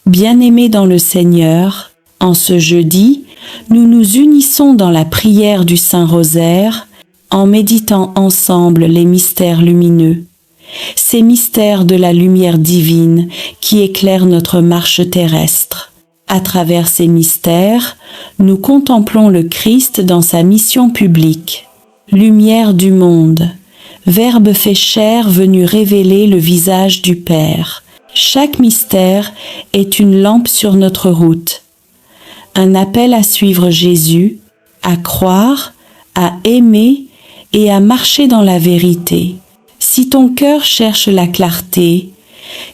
Bien-aimés dans le Seigneur, en ce jeudi, nous nous unissons dans la prière du Saint-Rosaire en méditant ensemble les mystères lumineux. Ces mystères de la lumière divine qui éclairent notre marche terrestre. À travers ces mystères, nous contemplons le Christ dans sa mission publique. Lumière du monde, Verbe fait chair venu révéler le visage du Père. Chaque mystère est une lampe sur notre route. Un appel à suivre Jésus, à croire, à aimer et à marcher dans la vérité. Si ton cœur cherche la clarté,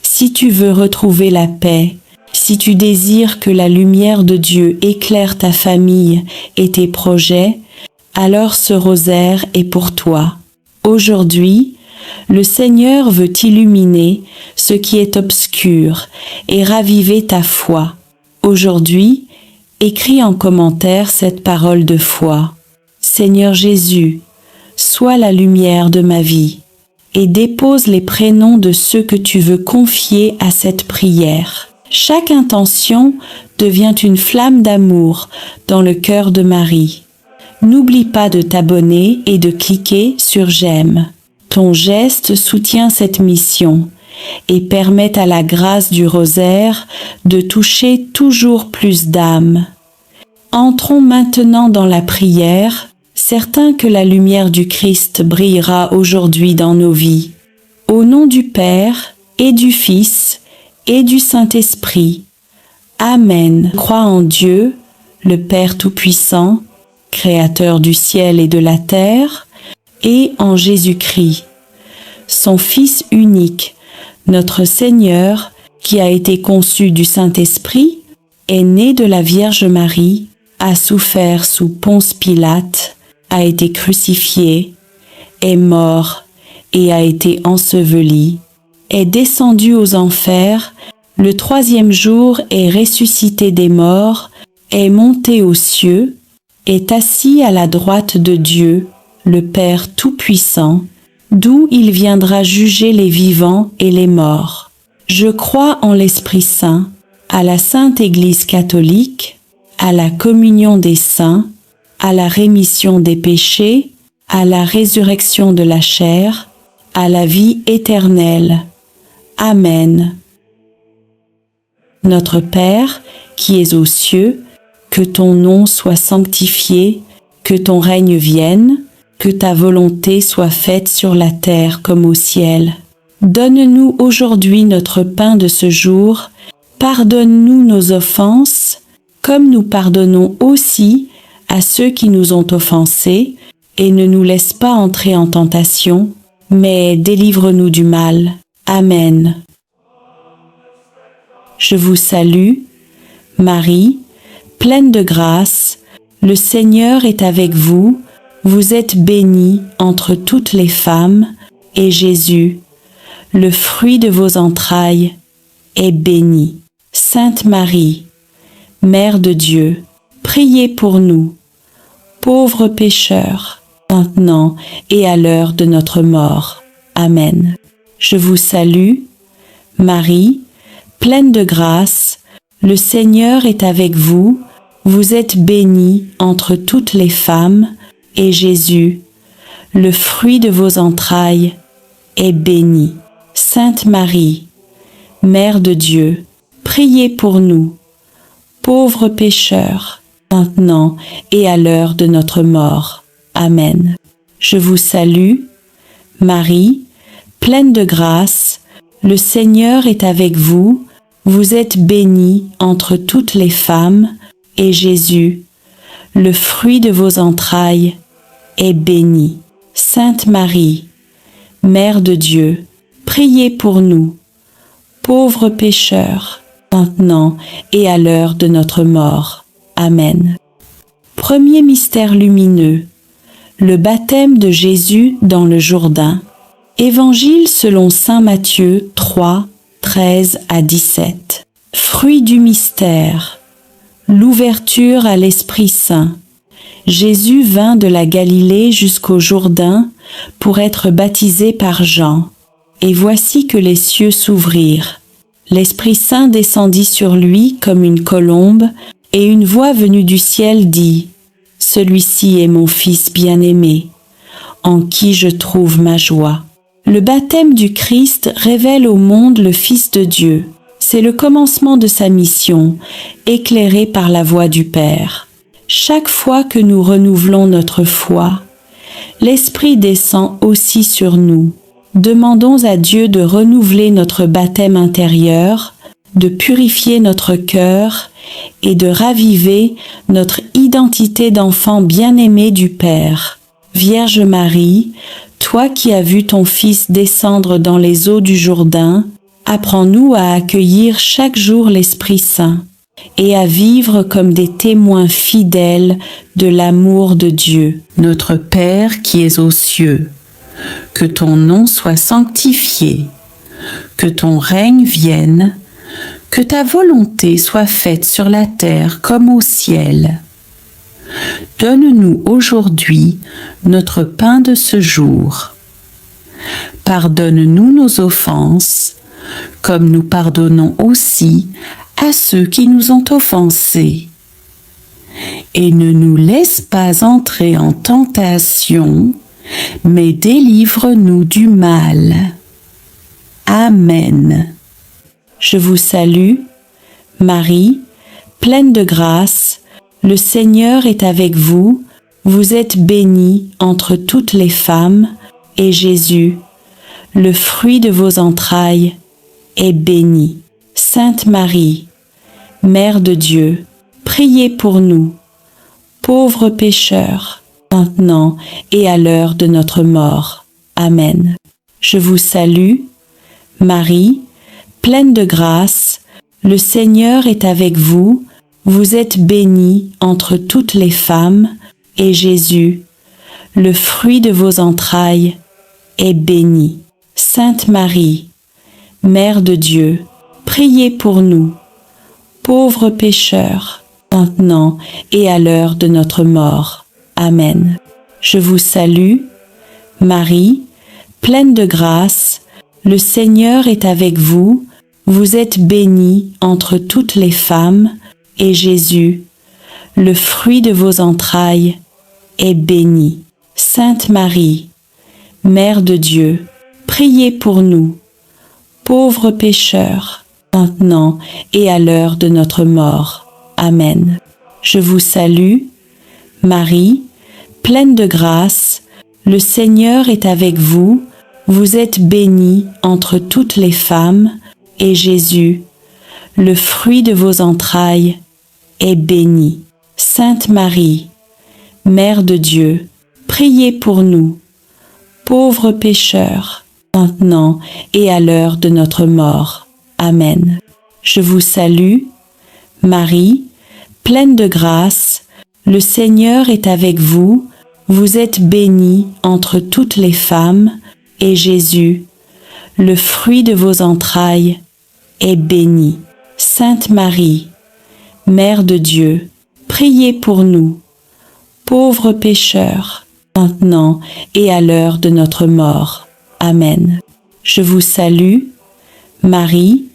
si tu veux retrouver la paix, si tu désires que la lumière de Dieu éclaire ta famille et tes projets, alors ce rosaire est pour toi. Aujourd'hui, le Seigneur veut illuminer ce qui est obscur et raviver ta foi. Aujourd'hui, écris en commentaire cette parole de foi. Seigneur Jésus, sois la lumière de ma vie et dépose les prénoms de ceux que tu veux confier à cette prière. Chaque intention devient une flamme d'amour dans le cœur de Marie. N'oublie pas de t'abonner et de cliquer sur j'aime. Ton geste soutient cette mission et permet à la grâce du rosaire de toucher toujours plus d'âmes. Entrons maintenant dans la prière, certains que la lumière du Christ brillera aujourd'hui dans nos vies. Au nom du Père et du Fils et du Saint-Esprit. Amen. Crois en Dieu, le Père Tout-Puissant, Créateur du ciel et de la terre, et en Jésus-Christ, son Fils unique, notre Seigneur, qui a été conçu du Saint-Esprit, est né de la Vierge Marie, a souffert sous Ponce Pilate, a été crucifié, est mort et a été enseveli, est descendu aux enfers, le troisième jour est ressuscité des morts, est monté aux cieux, est assis à la droite de Dieu, le Père Tout-Puissant, d'où il viendra juger les vivants et les morts. Je crois en l'Esprit Saint, à la Sainte Église catholique, à la communion des saints, à la rémission des péchés, à la résurrection de la chair, à la vie éternelle. Amen. Notre Père, qui es aux cieux, que ton nom soit sanctifié, que ton règne vienne, que ta volonté soit faite sur la terre comme au ciel. Donne-nous aujourd'hui notre pain de ce jour, pardonne-nous nos offenses, comme nous pardonnons aussi à ceux qui nous ont offensés, et ne nous laisse pas entrer en tentation, mais délivre-nous du mal. Amen. Je vous salue, Marie, pleine de grâce, le Seigneur est avec vous, vous êtes bénie entre toutes les femmes, et Jésus, le fruit de vos entrailles, est béni. Sainte Marie, Mère de Dieu, priez pour nous, pauvres pécheurs, maintenant et à l'heure de notre mort. Amen. Je vous salue, Marie, pleine de grâce, le Seigneur est avec vous, vous êtes bénie entre toutes les femmes, et Jésus, le fruit de vos entrailles, est béni. Sainte Marie, Mère de Dieu, priez pour nous, pauvres pécheurs, maintenant et à l'heure de notre mort. Amen. Je vous salue, Marie, pleine de grâce, le Seigneur est avec vous, vous êtes bénie entre toutes les femmes, et Jésus, le fruit de vos entrailles, est béni. Sainte Marie, Mère de Dieu, priez pour nous, pauvres pécheurs, maintenant et à l'heure de notre mort. Amen. Premier mystère lumineux, le baptême de Jésus dans le Jourdain. Évangile selon saint Matthieu 3, 13 à 17. Fruit du mystère, l'ouverture à l'Esprit Saint. Jésus vint de la Galilée jusqu'au Jourdain pour être baptisé par Jean. Et voici que les cieux s'ouvrirent. L'Esprit Saint descendit sur lui comme une colombe, et une voix venue du ciel dit : « Celui-ci est mon Fils bien-aimé, en qui je trouve ma joie. » Le baptême du Christ révèle au monde le Fils de Dieu. C'est le commencement de sa mission, éclairé par la voix du Père. Chaque fois que nous renouvelons notre foi, l'Esprit descend aussi sur nous. Demandons à Dieu de renouveler notre baptême intérieur, de purifier notre cœur et de raviver notre identité d'enfant bien-aimé du Père. Vierge Marie, toi qui as vu ton Fils descendre dans les eaux du Jourdain, apprends-nous à accueillir chaque jour l'Esprit Saint et à vivre comme des témoins fidèles de l'amour de Dieu. Notre Père qui es aux cieux, que ton nom soit sanctifié, que ton règne vienne, que ta volonté soit faite sur la terre comme au ciel. Donne-nous aujourd'hui notre pain de ce jour. Pardonne-nous nos offenses, comme nous pardonnons aussi à ceux qui nous ont offensés. Et ne nous laisse pas entrer en tentation, mais délivre-nous du mal. Amen. Je vous salue, Marie, pleine de grâce, le Seigneur est avec vous, vous êtes bénie entre toutes les femmes, et Jésus, le fruit de vos entrailles, est béni. Sainte Marie, Mère de Dieu, priez pour nous, pauvres pécheurs, maintenant et à l'heure de notre mort. Amen. Je vous salue, Marie, pleine de grâce, le Seigneur est avec vous, vous êtes bénie entre toutes les femmes, et Jésus, le fruit de vos entrailles, est béni. Sainte Marie, Mère de Dieu, priez pour nous, pauvres pécheurs, maintenant et à l'heure de notre mort. Amen. Je vous salue, Marie, pleine de grâce, le Seigneur est avec vous, vous êtes bénie entre toutes les femmes, et Jésus, le fruit de vos entrailles, est béni. Sainte Marie, Mère de Dieu, priez pour nous, pauvres pécheurs, maintenant et à l'heure de notre mort. Amen. Je vous salue, Marie, pleine de grâce, le Seigneur est avec vous, vous êtes bénie entre toutes les femmes, et Jésus, le fruit de vos entrailles, est béni. Sainte Marie, Mère de Dieu, priez pour nous, pauvres pécheurs, maintenant et à l'heure de notre mort. Amen. Je vous salue, Marie, pleine de grâce, le Seigneur est avec vous, vous êtes bénie entre toutes les femmes, et Jésus, le fruit de vos entrailles, est béni. Sainte Marie, Mère de Dieu, priez pour nous, pauvres pécheurs, maintenant et à l'heure de notre mort. Amen. Je vous salue, Marie,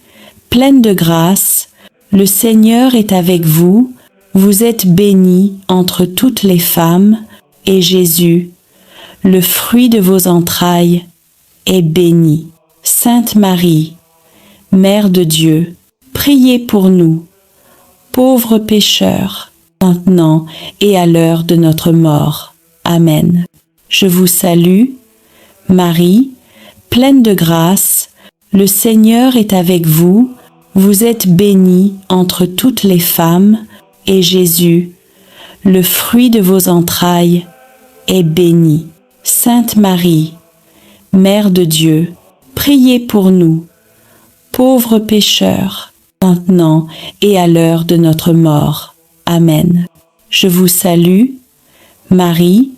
pleine de grâce, le Seigneur est avec vous, vous êtes bénie entre toutes les femmes, et Jésus, le fruit de vos entrailles, est béni. Sainte Marie, Mère de Dieu, priez pour nous, pauvres pécheurs, maintenant et à l'heure de notre mort. Amen. Je vous salue, Marie, pleine de grâce, le Seigneur est avec vous, vous êtes bénie entre toutes les femmes, et Jésus, le fruit de vos entrailles, est béni. Sainte Marie, Mère de Dieu, priez pour nous, pauvres pécheurs, maintenant et à l'heure de notre mort. Amen. Je vous salue, Marie,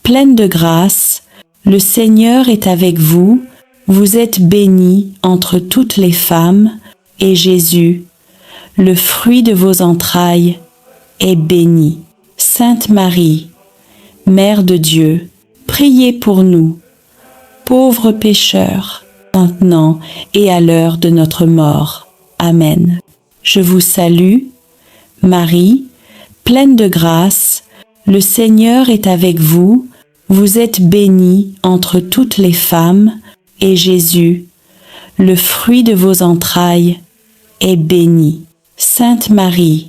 pleine de grâce, le Seigneur est avec vous, vous êtes bénie entre toutes les femmes, et Jésus, le fruit de vos entrailles, est béni. Sainte Marie, Mère de Dieu, priez pour nous, pauvres pécheurs, maintenant et à l'heure de notre mort. Amen. Je vous salue, Marie, pleine de grâce, le Seigneur est avec vous. Vous êtes bénie entre toutes les femmes, et Jésus, le fruit de vos entrailles, est béni. Sainte Marie,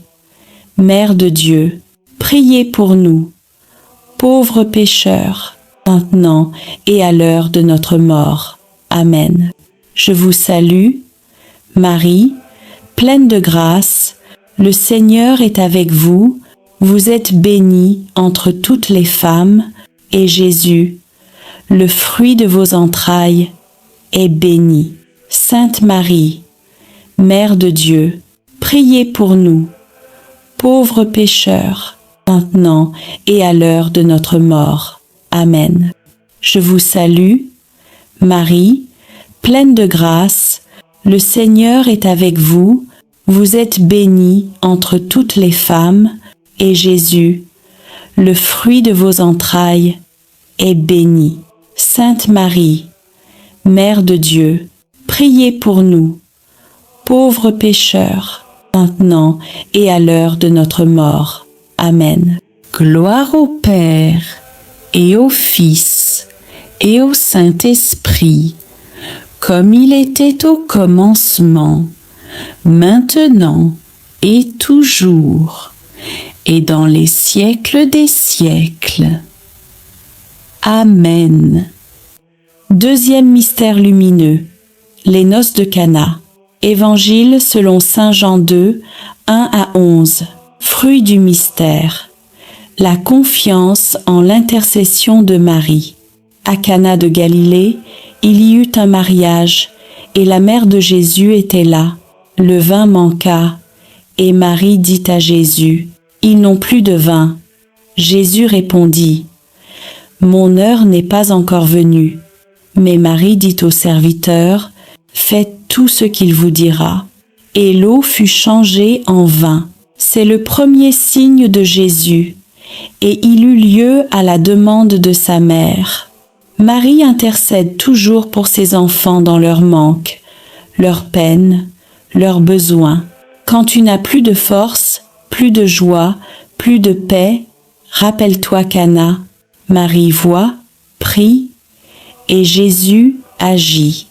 Mère de Dieu, priez pour nous, pauvres pécheurs, maintenant et à l'heure de notre mort. Amen. Je vous salue, Marie, pleine de grâce, le Seigneur est avec vous. Vous êtes bénie entre toutes les femmes, et Jésus, le fruit de vos entrailles, est béni. Sainte Marie, Mère de Dieu, priez pour nous, pauvres pécheurs, maintenant et à l'heure de notre mort. Amen. Je vous salue, Marie, pleine de grâce, le Seigneur est avec vous. Vous êtes bénie entre toutes les femmes, et Jésus, le fruit de vos entrailles, est béni. Sainte Marie, Mère de Dieu, priez pour nous, pauvres pécheurs, maintenant et à l'heure de notre mort. Amen. Gloire au Père, et au Fils, et au Saint-Esprit, comme il était au commencement, maintenant et toujours, et dans les siècles des siècles. Amen. Deuxième mystère lumineux, les noces de Cana. Évangile selon saint Jean 2, 1 à 11. Fruit du mystère, la confiance en l'intercession de Marie. À Cana de Galilée, il y eut un mariage, et la mère de Jésus était là. Le vin manqua, et Marie dit à Jésus, « Ils n'ont plus de vin. » Jésus répondit, « Mon heure n'est pas encore venue. » Mais Marie dit au serviteur, « Faites tout ce qu'il vous dira. » Et l'eau fut changée en vin. C'est le premier signe de Jésus, et il eut lieu à la demande de sa mère. Marie intercède toujours pour ses enfants dans leur manque, leur peine, leurs besoins. Quand tu n'as plus de force, plus de joie, plus de paix, rappelle-toi Cana. Marie voit, prie, et Jésus agit.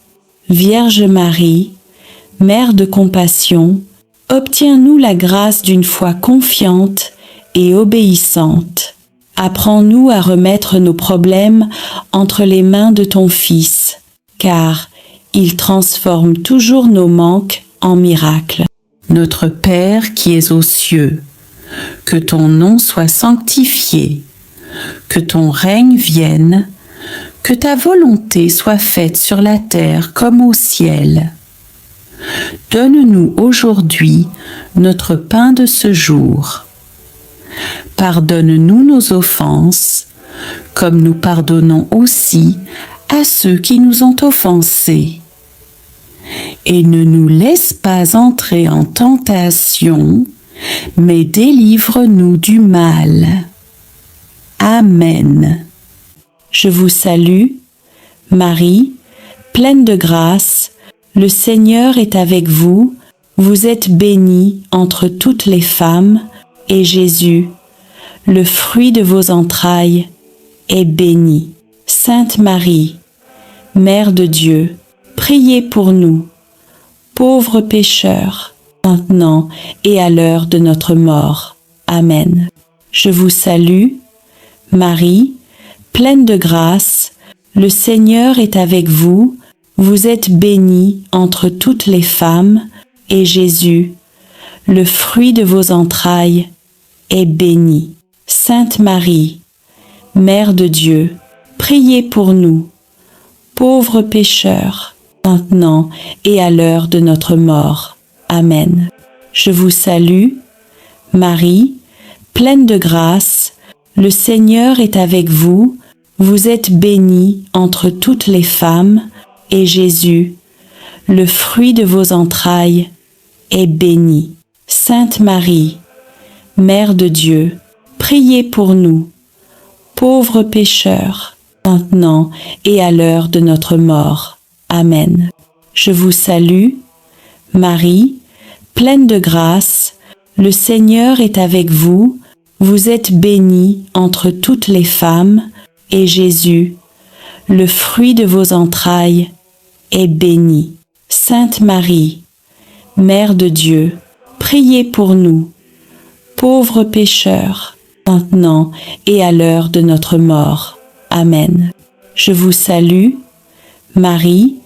Vierge Marie, Mère de compassion, obtiens-nous la grâce d'une foi confiante et obéissante. Apprends-nous à remettre nos problèmes entre les mains de ton Fils, car il transforme toujours nos manques en miracles. Notre Père qui es aux cieux, que ton nom soit sanctifié, que ton règne vienne, que ta volonté soit faite sur la terre comme au ciel. Donne-nous aujourd'hui notre pain de ce jour. Pardonne-nous nos offenses, comme nous pardonnons aussi à ceux qui nous ont offensés. Et ne nous laisse pas entrer en tentation, mais délivre-nous du mal. Amen. Je vous salue, Marie, pleine de grâce, le Seigneur est avec vous. Vous êtes bénie entre toutes les femmes, et Jésus, le fruit de vos entrailles, est béni. Sainte Marie, Mère de Dieu, priez pour nous, pauvres pécheurs, maintenant et à l'heure de notre mort. Amen. Je vous salue, Marie, pleine de grâce, le Seigneur est avec vous. Vous êtes bénie entre toutes les femmes, et Jésus, le fruit de vos entrailles, est béni. Sainte Marie, Mère de Dieu, priez pour nous, pauvres pécheurs, maintenant et à l'heure de notre mort. Amen. Je vous salue, Marie, pleine de grâce, le Seigneur est avec vous. Vous êtes bénie entre toutes les femmes, et Jésus, le fruit de vos entrailles, est béni. Sainte Marie, Mère de Dieu, priez pour nous, pauvres pécheurs, maintenant et à l'heure de notre mort. Amen. Je vous salue, Marie, pleine de grâce, le Seigneur est avec vous, vous êtes bénie entre toutes les femmes, et Jésus, le fruit de vos entrailles, est béni. Sainte Marie, Mère de Dieu, priez pour nous, pauvres pécheurs, maintenant et à l'heure de notre mort. Amen. Je vous salue, Marie,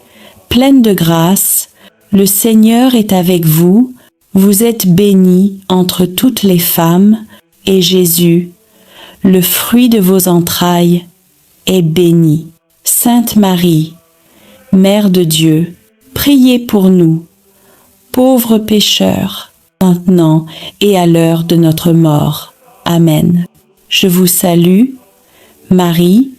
pleine de grâce, le Seigneur est avec vous, vous êtes bénie entre toutes les femmes, et Jésus, le fruit de vos entrailles, est béni. Sainte Marie, Mère de Dieu, priez pour nous, pauvres pécheurs, maintenant et à l'heure de notre mort. Amen. Je vous salue, Marie,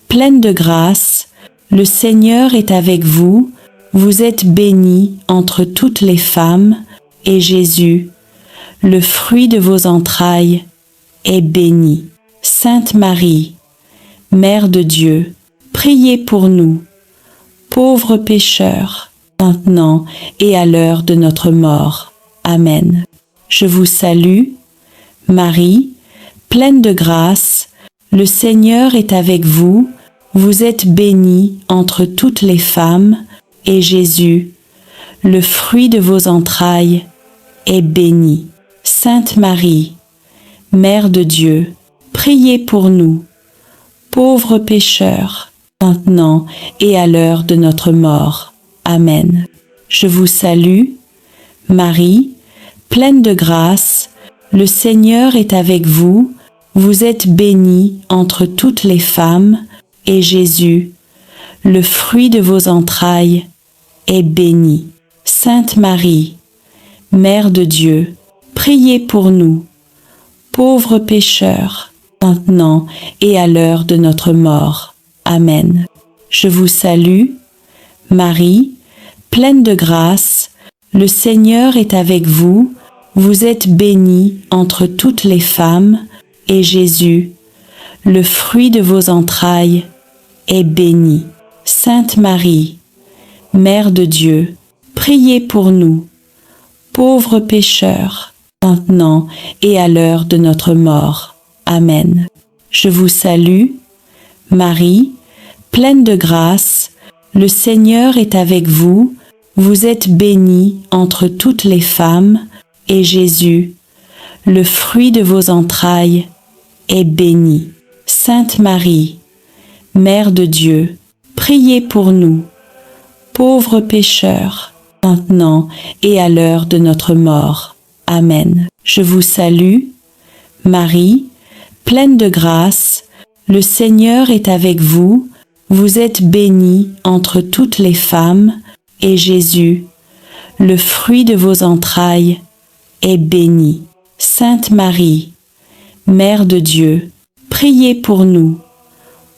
pleine de grâce, le Seigneur est avec vous, vous êtes bénie entre toutes les femmes, et Jésus, le fruit de vos entrailles, est béni. Sainte Marie, Mère de Dieu, priez pour nous, pauvres pécheurs, maintenant et à l'heure de notre mort. Amen. Je vous salue, Marie, pleine de grâce, le Seigneur est avec vous, vous êtes bénie entre toutes les femmes, et Jésus, le fruit de vos entrailles, est béni. Sainte Marie, Mère de Dieu, priez pour nous, pauvres pécheurs, maintenant et à l'heure de notre mort. Amen. Je vous salue, Marie, pleine de grâce, le Seigneur est avec vous, vous êtes bénie entre toutes les femmes, et Jésus, le fruit de vos entrailles, est béni. Sainte Marie, Mère de Dieu, priez pour nous, pauvres pécheurs, maintenant et à l'heure de notre mort. Amen. Je vous salue, Marie, pleine de grâce, le Seigneur est avec vous, vous êtes bénie entre toutes les femmes, et Jésus, le fruit de vos entrailles, est béni. Sainte Marie, Mère de Dieu, priez pour nous, pauvres pécheurs, maintenant et à l'heure de notre mort. Amen. Je vous salue, Marie, pleine de grâce, le Seigneur est avec vous, vous êtes bénie entre toutes les femmes, et Jésus, le fruit de vos entrailles, est béni. Sainte Marie, Mère de Dieu, priez pour nous, pauvres pécheurs, maintenant et à l'heure de notre mort. Amen. Je vous salue, Marie, pleine de grâce, le Seigneur est avec vous, vous êtes bénie entre toutes les femmes, et Jésus, le fruit de vos entrailles, est béni. Sainte Marie, Mère de Dieu, priez pour nous,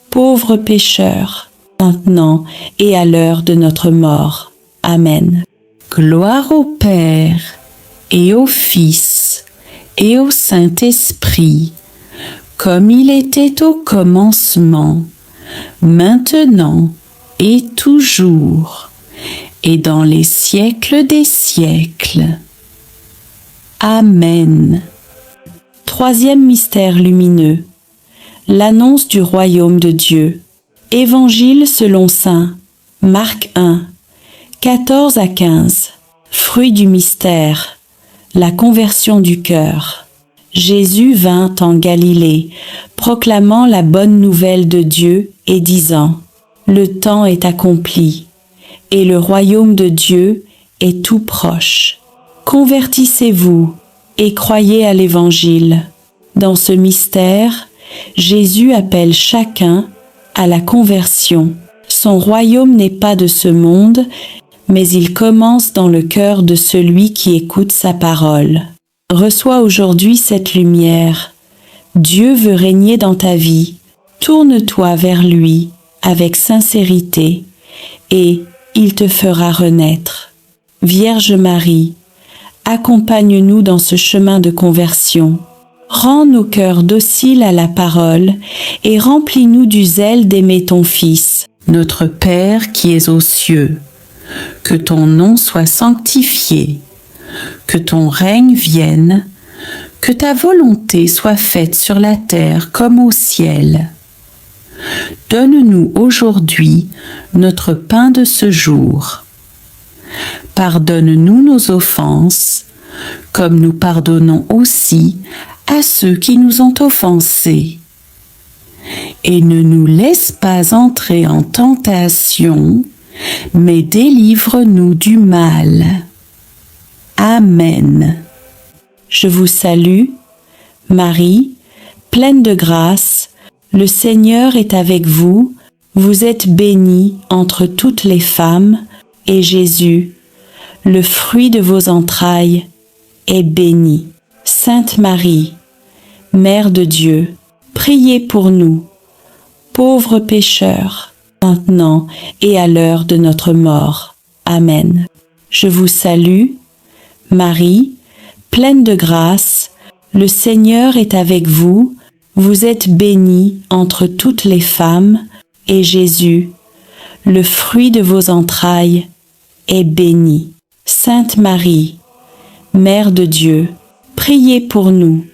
pauvres pécheurs, maintenant et à l'heure de notre mort. Amen. Gloire au Père, et au Fils, et au Saint-Esprit, comme il était au commencement, maintenant et toujours, et dans les siècles des siècles. Amen. Troisième mystère lumineux, l'annonce du royaume de Dieu. Évangile selon saint Marc 1, 14 à 15. Fruit du mystère, la conversion du cœur. Jésus vint en Galilée, proclamant la bonne nouvelle de Dieu et disant : Le temps est accompli, et le royaume de Dieu est tout proche. Convertissez-vous et croyez à l'Évangile. Dans ce mystère, Jésus appelle chacun à la conversion. Son royaume n'est pas de ce monde, mais il commence dans le cœur de celui qui écoute sa parole. Reçois aujourd'hui cette lumière. Dieu veut régner dans ta vie. Tourne-toi vers lui avec sincérité et il te fera renaître. Vierge Marie, accompagne-nous dans ce chemin de conversion. Rends nos cœurs dociles à la parole et remplis-nous du zèle d'aimer ton Fils. Notre Père qui es aux cieux, que ton nom soit sanctifié, que ton règne vienne, que ta volonté soit faite sur la terre comme au ciel. Donne-nous aujourd'hui notre pain de ce jour. Pardonne-nous nos offenses, comme nous pardonnons aussi à ceux qui nous ont offensés. Et ne nous laisse pas entrer en tentation, mais délivre-nous du mal. Amen. Je vous salue, Marie, pleine de grâce, le Seigneur est avec vous, vous êtes bénie entre toutes les femmes, et Jésus, le fruit de vos entrailles, est béni. Sainte Marie, Mère de Dieu, priez pour nous, pauvres pécheurs, maintenant et à l'heure de notre mort. Amen. Je vous salue, Marie, pleine de grâce, le Seigneur est avec vous, vous êtes bénie entre toutes les femmes, et Jésus, le fruit de vos entrailles, est béni. Sainte Marie, Mère de Dieu, priez pour nous,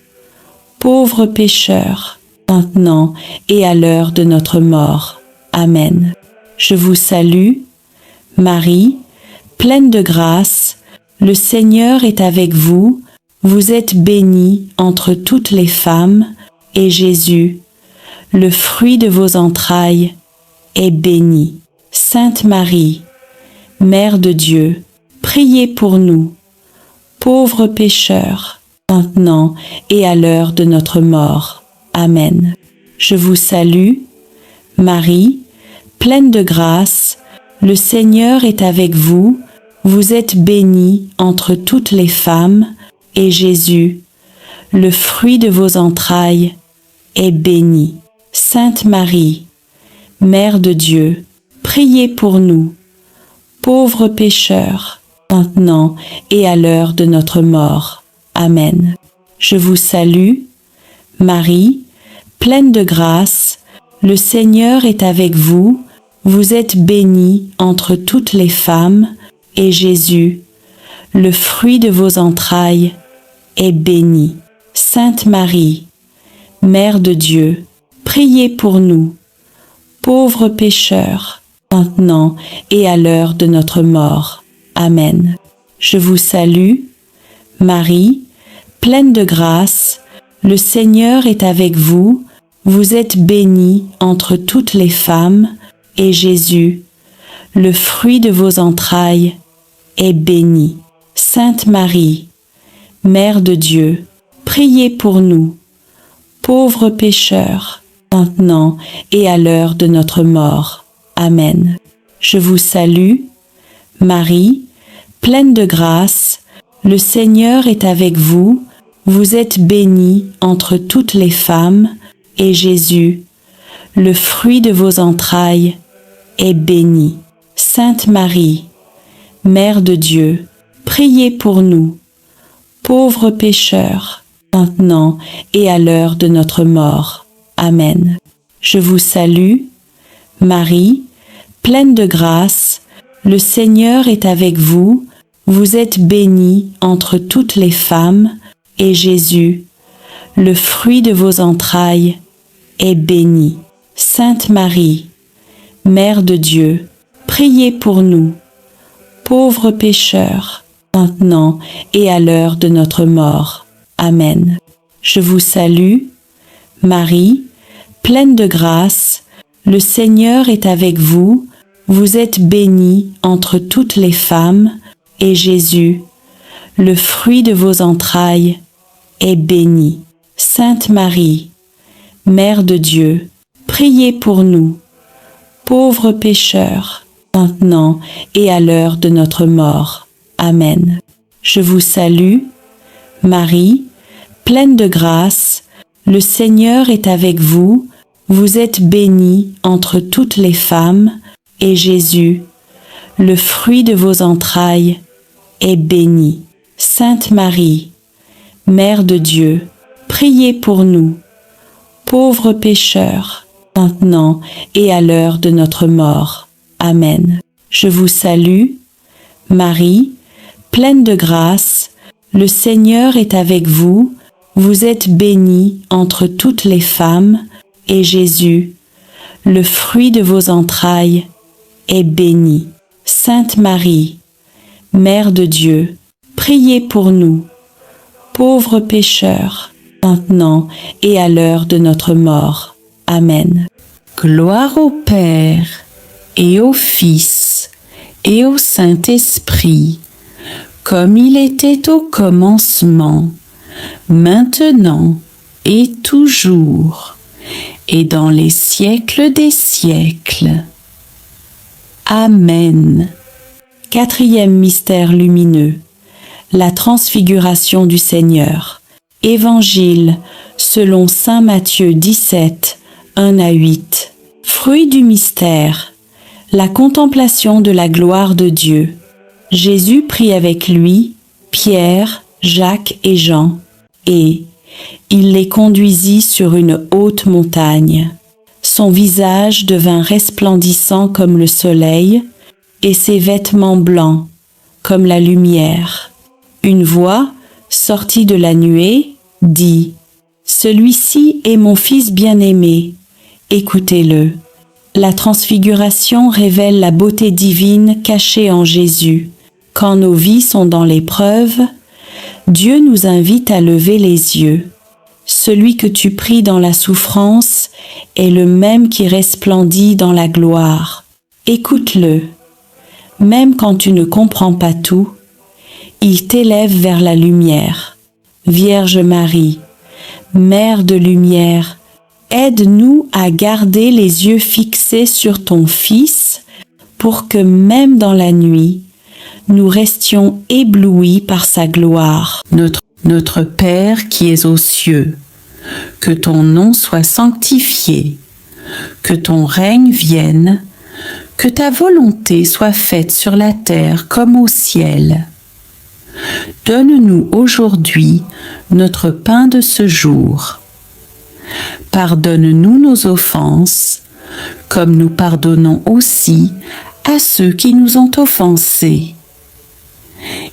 pauvres pécheurs, maintenant et à l'heure de notre mort. Amen. Je vous salue, Marie, pleine de grâce, le Seigneur est avec vous, vous êtes bénie entre toutes les femmes, et Jésus, le fruit de vos entrailles, est béni. Sainte Marie, Mère de Dieu, priez pour nous, pauvres pécheurs, maintenant et à l'heure de notre mort. Amen. Je vous salue, Marie, pleine de grâce, le Seigneur est avec vous, vous êtes bénie entre toutes les femmes, et Jésus, le fruit de vos entrailles, est béni. Sainte Marie, Mère de Dieu, priez pour nous, pauvres pécheurs, maintenant et à l'heure de notre mort. Amen. Je vous salue, Marie, pleine de grâce, le Seigneur est avec vous, vous êtes bénie entre toutes les femmes, et Jésus, le fruit de vos entrailles, est béni. Sainte Marie, Mère de Dieu, priez pour nous, pauvres pécheurs, maintenant et à l'heure de notre mort. Amen. Je vous salue, Marie, pleine de grâce, le Seigneur est avec vous, vous êtes bénie entre toutes les femmes, et Jésus, le fruit de vos entrailles, est béni. Sainte Marie, Mère de Dieu, priez pour nous, pauvres pécheurs, maintenant et à l'heure de notre mort. Amen. Je vous salue, Marie, pleine de grâce, le Seigneur est avec vous, vous êtes bénie entre toutes les femmes, et Jésus, le fruit de vos entrailles, est béni. Sainte Marie, Mère de Dieu, priez pour nous, pauvres pécheurs, maintenant et à l'heure de notre mort. Amen. Je vous salue, Marie, pleine de grâce, le Seigneur est avec vous, vous êtes bénie entre toutes les femmes, et Jésus, le fruit de vos entrailles, est béni. Sainte Marie, Mère de Dieu, priez pour nous, pauvres pécheurs, maintenant et à l'heure de notre mort. Amen. Je vous salue, Marie, pleine de grâce, le Seigneur est avec vous, vous êtes bénie entre toutes les femmes, et Jésus, le fruit de vos entrailles, est béni. Sainte Marie, Mère de Dieu, priez pour nous, pauvres pécheurs, maintenant et à l'heure de notre mort. Amen. Je vous salue, Marie, pleine de grâce, le Seigneur est avec vous, vous êtes bénie entre toutes les femmes, et Jésus, le fruit de vos entrailles, est béni. Sainte Marie, Mère de Dieu, priez pour nous, pauvres pécheurs, maintenant et à l'heure de notre mort. Amen. Je vous salue, Marie, pleine de grâce, le Seigneur est avec vous, vous êtes bénie entre toutes les femmes, et Jésus, le fruit de vos entrailles, est béni. Sainte Marie, Mère de Dieu, priez pour nous, pauvres pécheurs, maintenant et à l'heure de notre mort. Amen. Gloire au Père, et au Fils, et au Saint-Esprit, comme il était au commencement, maintenant et toujours, et dans les siècles des siècles. Amen. Quatrième mystère lumineux, la transfiguration du Seigneur. Évangile selon saint Matthieu 17, 1-8. Fruit du mystère, la contemplation de la gloire de Dieu. Jésus prit avec lui Pierre, Jacques et Jean, et il les conduisit sur une haute montagne. Son visage devint resplendissant comme le soleil, et ses vêtements blancs comme la lumière. Une voix, sortie de la nuée, dit : « Celui-ci est mon Fils bien-aimé, écoutez-le. » La transfiguration révèle la beauté divine cachée en Jésus. Quand nos vies sont dans l'épreuve, Dieu nous invite à lever les yeux. Celui que tu pries dans la souffrance est le même qui resplendit dans la gloire. Écoute-le. Même quand tu ne comprends pas tout, il t'élève vers la lumière. Vierge Marie, Mère de lumière, aide-nous à garder les yeux fixés sur ton Fils pour que même dans la nuit, nous restions éblouis par sa gloire. Notre Père qui es aux cieux, que ton nom soit sanctifié, que ton règne vienne, que ta volonté soit faite sur la terre comme au ciel. Donne-nous aujourd'hui notre pain de ce jour. Pardonne-nous nos offenses, comme nous pardonnons aussi à ceux qui nous ont offensés.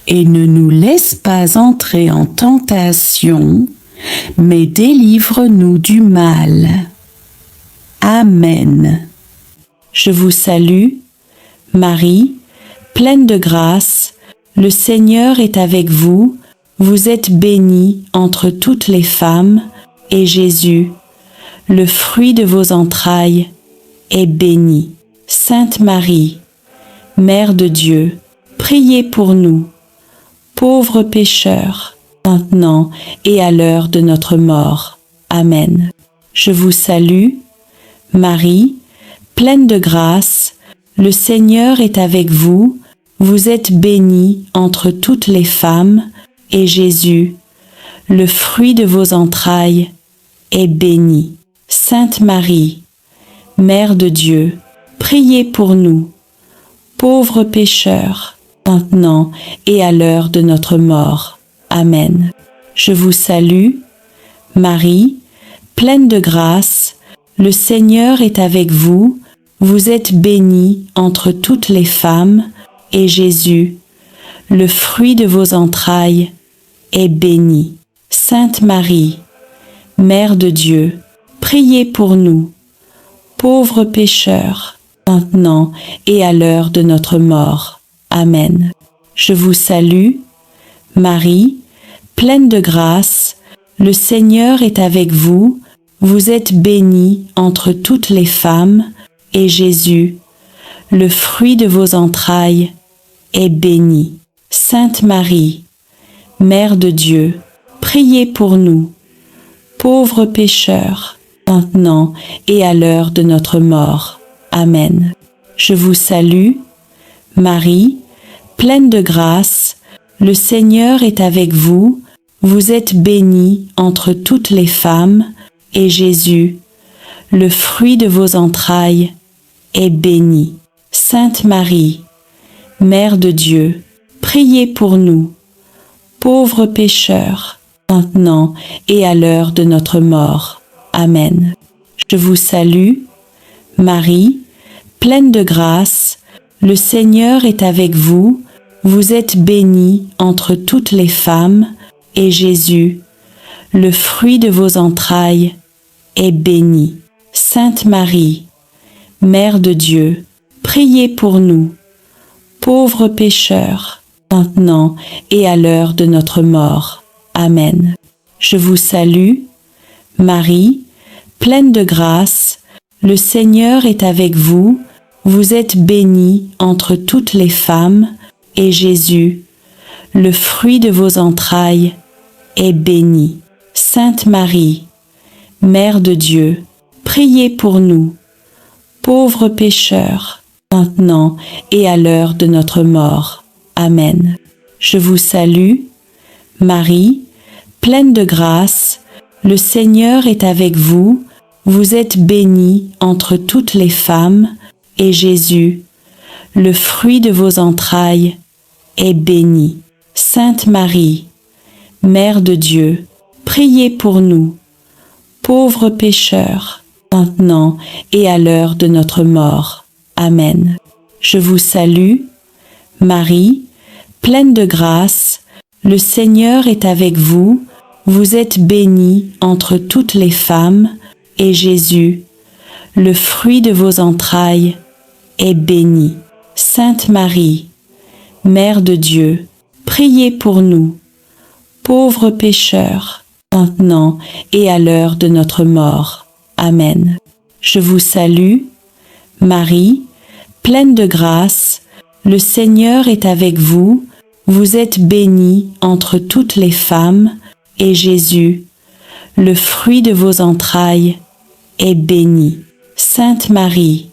Et ne nous laisse pas entrer en tentation, mais délivre-nous du mal. Amen. Je vous salue, Marie, pleine de grâce, le Seigneur est avec vous, vous êtes bénie entre toutes les femmes, et Jésus, le fruit de vos entrailles, est béni. Sainte Marie, Mère de Dieu, priez pour nous, pauvres pécheurs, maintenant et à l'heure de notre mort. Amen. Je vous salue, Marie, pleine de grâce, le Seigneur est avec vous, vous êtes bénie entre toutes les femmes, et Jésus, le fruit de vos entrailles, est béni. Sainte Marie, Mère de Dieu, priez pour nous, pauvres pécheurs, maintenant et à l'heure de notre mort. Amen. Je vous salue, Marie, pleine de grâce, le Seigneur est avec vous, vous êtes bénie entre toutes les femmes, et Jésus, le fruit de vos entrailles, est béni. Sainte Marie, Mère de Dieu, priez pour nous, pauvres pécheurs, maintenant et à l'heure de notre mort. Amen. Je vous salue, Marie, pleine de grâce, le Seigneur est avec vous, vous êtes bénie entre toutes les femmes, et Jésus, le fruit de vos entrailles, est béni. Sainte Marie, Mère de Dieu, priez pour nous, pauvres pécheurs, maintenant et à l'heure de notre mort. Amen. Je vous salue, Marie, pleine de grâce, le Seigneur est avec vous, vous êtes bénie entre toutes les femmes, et Jésus, le fruit de vos entrailles, est béni. Sainte Marie, Mère de Dieu, priez pour nous, pauvres pécheurs, maintenant et à l'heure de notre mort. Amen. Je vous salue, Marie, pleine de grâce, le Seigneur est avec vous, vous êtes bénie entre toutes les femmes, et Jésus, le fruit de vos entrailles, est béni. Sainte Marie, Mère de Dieu, priez pour nous, pauvres pécheurs, maintenant et à l'heure de notre mort. Amen. Je vous salue, Marie, pleine de grâce, le Seigneur est avec vous, vous êtes bénie entre toutes les femmes, et Jésus, le fruit de vos entrailles, est béni. Sainte Marie, Mère de Dieu, priez pour nous, pauvres pécheurs, maintenant et à l'heure de notre mort. Amen. Je vous salue, Marie, pleine de grâce, le Seigneur est avec vous, vous êtes bénie entre toutes les femmes, et Jésus, le fruit de vos entrailles, est béni. Sainte Marie, Mère de Dieu, priez pour nous, pauvres pécheurs, maintenant et à l'heure de notre mort. Amen. Je vous salue, Marie, pleine de grâce, le Seigneur est avec vous, vous êtes bénie entre toutes les femmes, et Jésus, le fruit de vos entrailles, est béni. Sainte Marie, Mère de Dieu, priez pour nous, pauvres pécheurs, maintenant et à l'heure de notre mort. Amen. Je vous salue, Marie, pleine de grâce, le Seigneur est avec vous, vous êtes bénie entre toutes les femmes, et Jésus, le fruit de vos entrailles, est béni. Sainte Marie,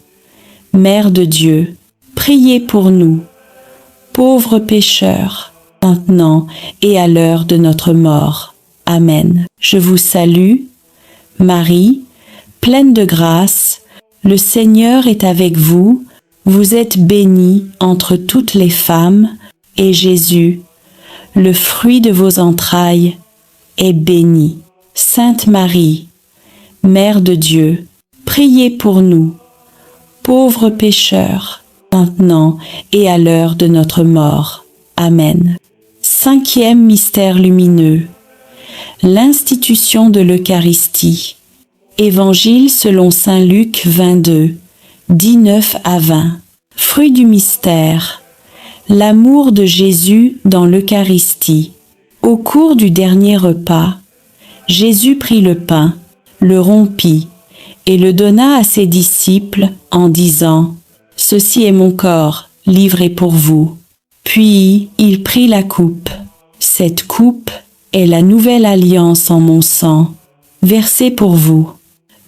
Mère de Dieu, priez pour nous, pauvres pécheurs, maintenant et à l'heure de notre mort. Amen. Je vous salue, Marie, pleine de grâce, le Seigneur est avec vous, vous êtes bénie entre toutes les femmes, et Jésus, le fruit de vos entrailles, est béni. Sainte Marie, Mère de Dieu, priez pour nous, pauvres pécheurs, maintenant et à l'heure de notre mort. Amen. Cinquième mystère lumineux, l'institution de l'Eucharistie. Évangile selon saint Luc 22, 19 à 20. Fruit du mystère, l'amour de Jésus dans l'Eucharistie. Au cours du dernier repas, Jésus prit le pain, le rompit et le donna à ses disciples en disant « Ceci est mon corps, livré pour vous ». Puis il prit la coupe. Cette coupe est la nouvelle alliance en mon sang, versée pour vous.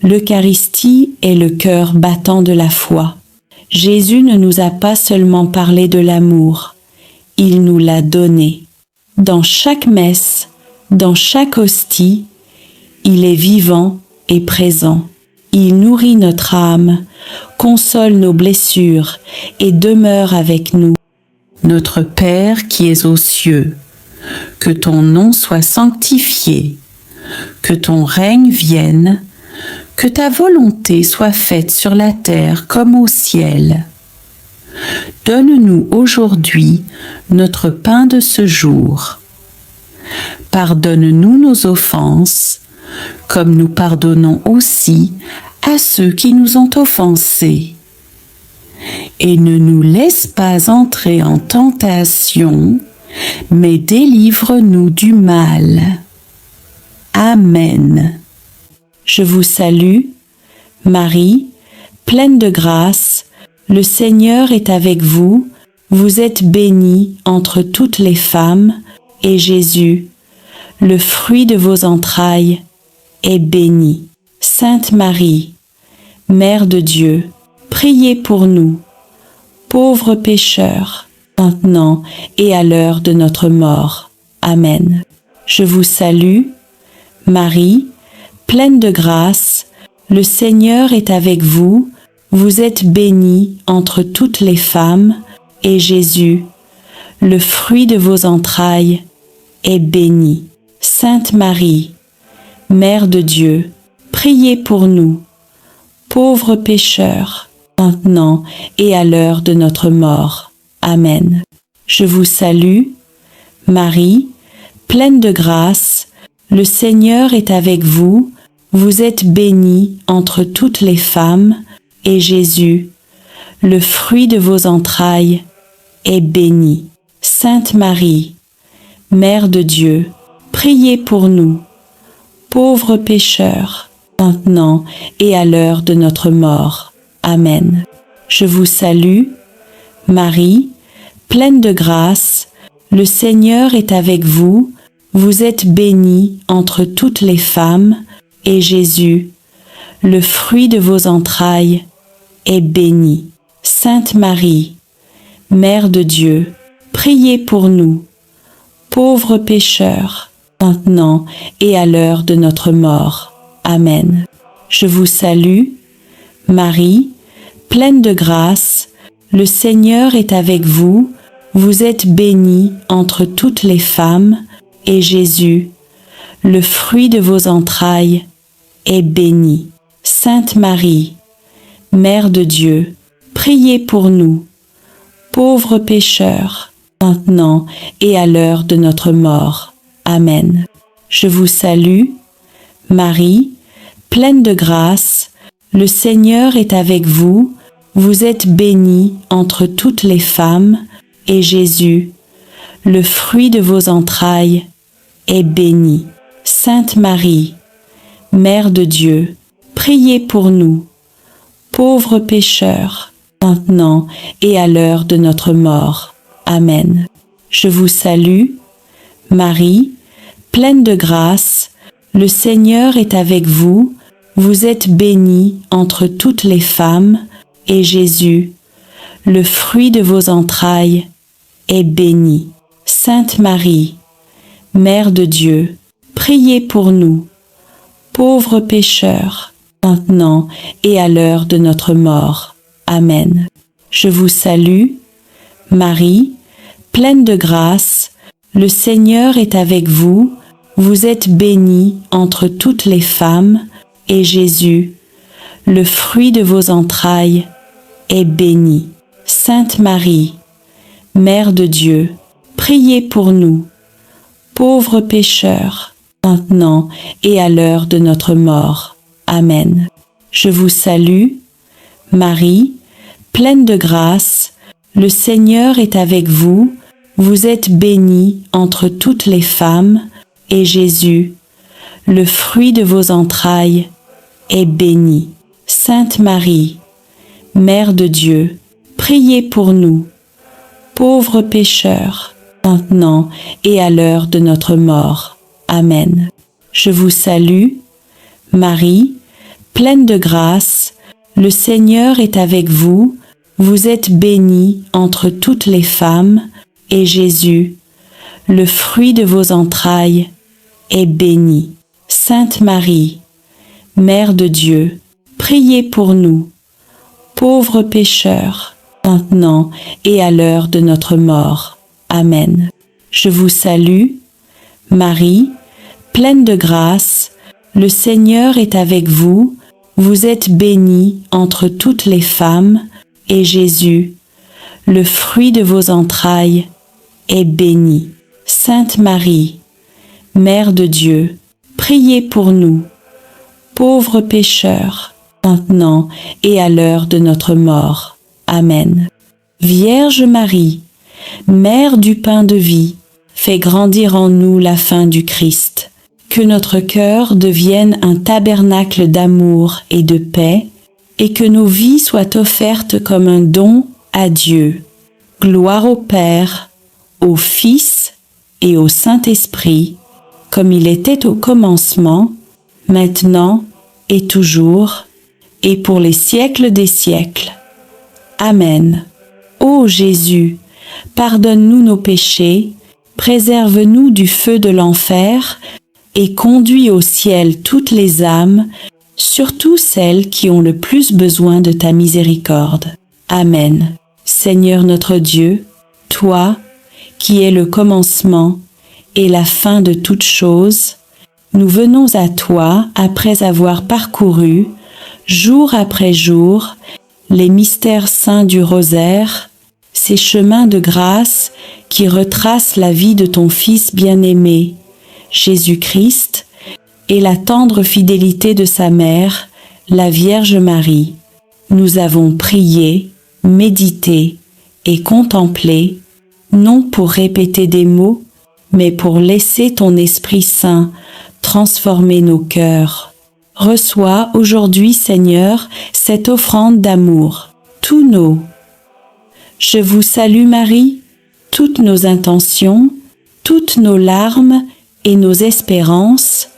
L'Eucharistie est le cœur battant de la foi. Jésus ne nous a pas seulement parlé de l'amour, il nous l'a donné. Dans chaque messe, dans chaque hostie, il est vivant et présent. Il nourrit notre âme, console nos blessures et demeure avec nous. Notre Père qui es aux cieux, que ton nom soit sanctifié, que ton règne vienne, que ta volonté soit faite sur la terre comme au ciel. Donne-nous aujourd'hui notre pain de ce jour. Pardonne-nous nos offenses, comme nous pardonnons aussi à ceux qui nous ont offensés. Et ne nous laisse pas entrer en tentation, mais délivre-nous du mal. Amen. Je vous salue, Marie, pleine de grâce, le Seigneur est avec vous, vous êtes bénie entre toutes les femmes, et Jésus, le fruit de vos entrailles, est béni. Sainte Marie, Mère de Dieu, priez pour nous, pauvres pécheurs, maintenant et à l'heure de notre mort. Amen. Je vous salue, Marie, pleine de grâce, le Seigneur est avec vous, vous êtes bénie entre toutes les femmes, et Jésus, le fruit de vos entrailles, est béni. Sainte Marie, Mère de Dieu, priez pour nous, pauvres pécheurs, maintenant et à l'heure de notre mort. Amen. Je vous salue, Marie, pleine de grâce, le Seigneur est avec vous, vous êtes bénie entre toutes les femmes, et Jésus, le fruit de vos entrailles, est béni. Sainte Marie, Mère de Dieu, priez pour nous, pauvres pécheurs, maintenant et à l'heure de notre mort. Amen. Je vous salue, Marie, pleine de grâce, le Seigneur est avec vous, vous êtes bénie entre toutes les femmes, et Jésus, le fruit de vos entrailles, est béni. Sainte Marie, Mère de Dieu, priez pour nous, pauvres pécheurs, maintenant et à l'heure de notre mort. Amen. Je vous salue, Marie, pleine de grâce, le Seigneur est avec vous, vous êtes bénie entre toutes les femmes, et Jésus, le fruit de vos entrailles, est béni. Sainte Marie, Mère de Dieu, priez pour nous, pauvres pécheurs, maintenant et à l'heure de notre mort. Amen. Je vous salue, Marie, pleine de grâce, le Seigneur est avec vous, vous êtes bénie entre toutes les femmes, et Jésus, le fruit de vos entrailles, est béni. Sainte Marie, Mère de Dieu, priez pour nous, pauvres pécheurs, maintenant et à l'heure de notre mort. Amen. Je vous salue, Marie, pleine de grâce, le Seigneur est avec vous, vous êtes bénie entre toutes les femmes, et Jésus, le fruit de vos entrailles, est béni. Sainte Marie, Mère de Dieu, priez pour nous, pauvres pécheurs, maintenant et à l'heure de notre mort. Amen. Je vous salue, Marie, pleine de grâce, le Seigneur est avec vous, vous êtes bénie entre toutes les femmes, et Jésus, le fruit de vos entrailles, est béni. Sainte Marie, Mère de Dieu, priez pour nous, pauvres pécheurs, maintenant et à l'heure de notre mort. Amen. Je vous salue, Marie, pleine de grâce, le Seigneur est avec vous, vous êtes bénie entre toutes les femmes, et Jésus, le fruit de vos entrailles, est béni. Sainte Marie, Mère de Dieu, priez pour nous, pauvres pécheurs, maintenant et à l'heure de notre mort. Amen. Je vous salue, Marie, pleine de grâce, le Seigneur est avec vous, vous êtes bénie entre toutes les femmes, et Jésus, le fruit de vos entrailles, est béni. Sainte Marie, Mère de Dieu, priez pour nous, pauvres pécheurs, maintenant et à l'heure de notre mort. Amen. Je vous salue, Marie, pleine de grâce, le Seigneur est avec vous, vous êtes bénie entre toutes les femmes, et Jésus, le fruit de vos entrailles, est béni. Sainte Marie, Mère de Dieu, priez pour nous, pauvres pécheurs, maintenant et à l'heure de notre mort. Amen. Vierge Marie, Mère du pain de vie, fais grandir en nous la faim du Christ. Que notre cœur devienne un tabernacle d'amour et de paix, et que nos vies soient offertes comme un don à Dieu. Gloire au Père, au Fils et au Saint-Esprit, comme il était au commencement, maintenant et toujours, et pour les siècles des siècles. Amen. Ô Jésus, pardonne-nous nos péchés, préserve-nous du feu de l'enfer, et conduis au ciel toutes les âmes, surtout celles qui ont le plus besoin de ta miséricorde. Amen. Seigneur notre Dieu, toi, qui es le commencement et la fin de toutes choses, nous venons à toi après avoir parcouru, jour après jour, les mystères saints du rosaire, ces chemins de grâce qui retracent la vie de ton Fils bien-aimé, Jésus-Christ, et la tendre fidélité de sa mère, la Vierge Marie. Nous avons prié, médité et contemplé, non pour répéter des mots, mais pour laisser ton Esprit Saint transformer nos cœurs. Reçois aujourd'hui, Seigneur, cette offrande d'amour, tous nos. Je vous salue Marie, toutes nos intentions, toutes nos larmes et nos espérances,